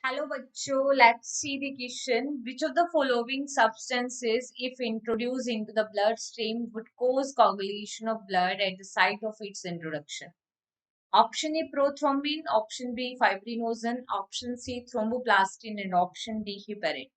Hello बच्चों, let's see the question. Which of the following substances, if introduced into the bloodstream, would cause coagulation of blood at the site of its introduction? Option A prothrombin, option B fibrinogen, option C thromboplastin and option D heparin.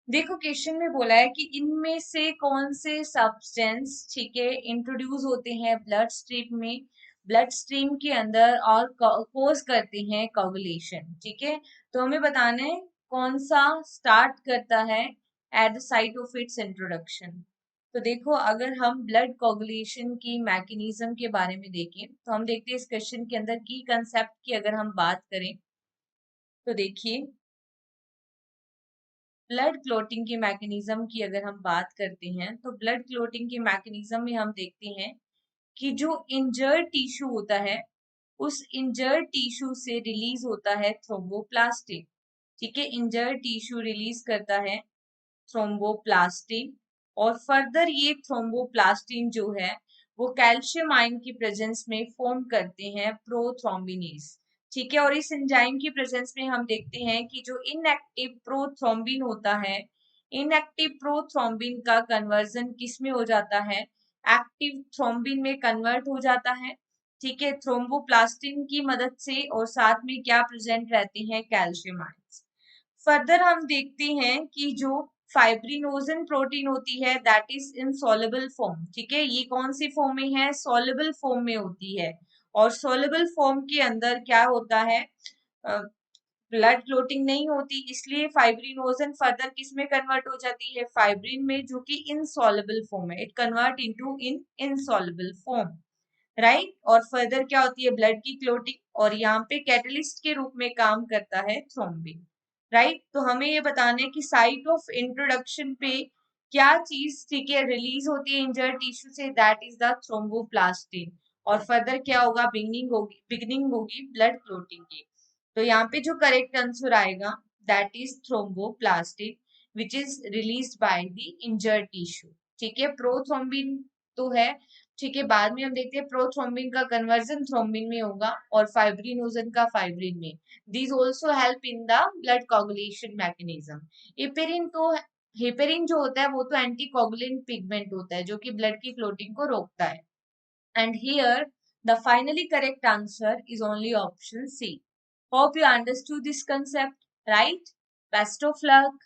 देखो question में बोला है कि इनमें से कौन से substance ठीक है इंट्रोड्यूस होते हैं ब्लड स्ट्रीम के अंदर और कोज करते हैं कोगुलेशन। ठीक है, तो हमें बताना है कौन सा स्टार्ट करता है at the site of its introduction. तो देखो, अगर हम ब्लड कोगुलेशन की मैकेनिज्म के बारे में देखें तो हम देखते हैं इस क्वेश्चन के अंदर की कंसेप्ट की अगर हम बात करें तो देखिए, ब्लड क्लोटिंग की मैकेनिज्म की अगर हम बात करते हैं तो ब्लड क्लोटिंग की मैकेनिज्म में हम देखते हैं कि जो इंजर्ड टिश्यू होता है उस इंजर्ड टिश्यू से रिलीज होता है थ्रोम्बोप्लास्टिन। ठीक है, इंजर्ड टिश्यू रिलीज करता है थ्रोम्बोप्लास्टिन और फर्दर ये थ्रोम्बोप्लास्टिन जो है वो कैल्शियम आयन की प्रेजेंस में फॉर्म करते हैं प्रोथ्रोम्बिनेज। ठीक है, और इस एंजाइम की प्रेजेंस में हम देखते हैं कि जो इनएक्टिव प्रोथ्रोम्बिन होता है, इनएक्टिव प्रोथ्रोम्बिन का कन्वर्जन किस में हो जाता है, एक्टिव थ्रोम्बिन में कन्वर्ट हो जाता है। ठीक है, थ्रोम्बोप्लास्टिन की मदद से, और साथ में क्या प्रेजेंट रहते हैं, कैल्शियम आयंस। फर्दर हम देखते हैं कि जो फाइब्रिनोजन प्रोटीन होती है that is in soluble form. ठीक है, ये कौन सी फॉर्म में है, सॉल्युबल फॉर्म में होती है। और सॉल्युबल फॉर्म के अंदर क्या होता है, ब्लड क्लोटिंग नहीं होती, इसलिए फाइब्रिनोजन फर्दर किस में कन्वर्ट हो जाती है, फाइब्रिन में, जो कि इनसॉल्युबल फॉर्म है। It convert into insoluble form, right. और फर्दर क्या होती है, ब्लड की क्लोटिंग, और यहाँ पे कैटलिस्ट के रूप में काम करता है थ्रोम्बिन, राइट। तो हमें ये बताना है कि साइट ऑफ इंट्रोडक्शन पे क्या चीज ठीक है रिलीज होती है इंजर्ड टिश्यू से, दैट इज द थ्रोम्बोप्लास्टिन। और फर्दर क्या होगा, बिगनिंग होगी ब्लड क्लोटिंग की। तो यहाँ पे जो करेक्ट आंसर आएगा that is thromboplastin which is released by the injured tissue. ठीक है, प्रोथ्रोम्बिन तो है। ठीक है, बाद में हम देखते हैं प्रोथ्रोम्बिन का कन्वर्जन थ्रोम्बिन में होगा और फाइब्रिनोजन का फाइब्रिन में। These also help in the blood coagulation mechanism. Heparin तो हेपेरिन जो होता है वो तो एंटीकोगुलेंट पिगमेंट होता है जो कि ब्लड की क्लोटिंग को रोकता है। And here the finally correct answer is only option C. Hope you understood this concept, right? Best of luck.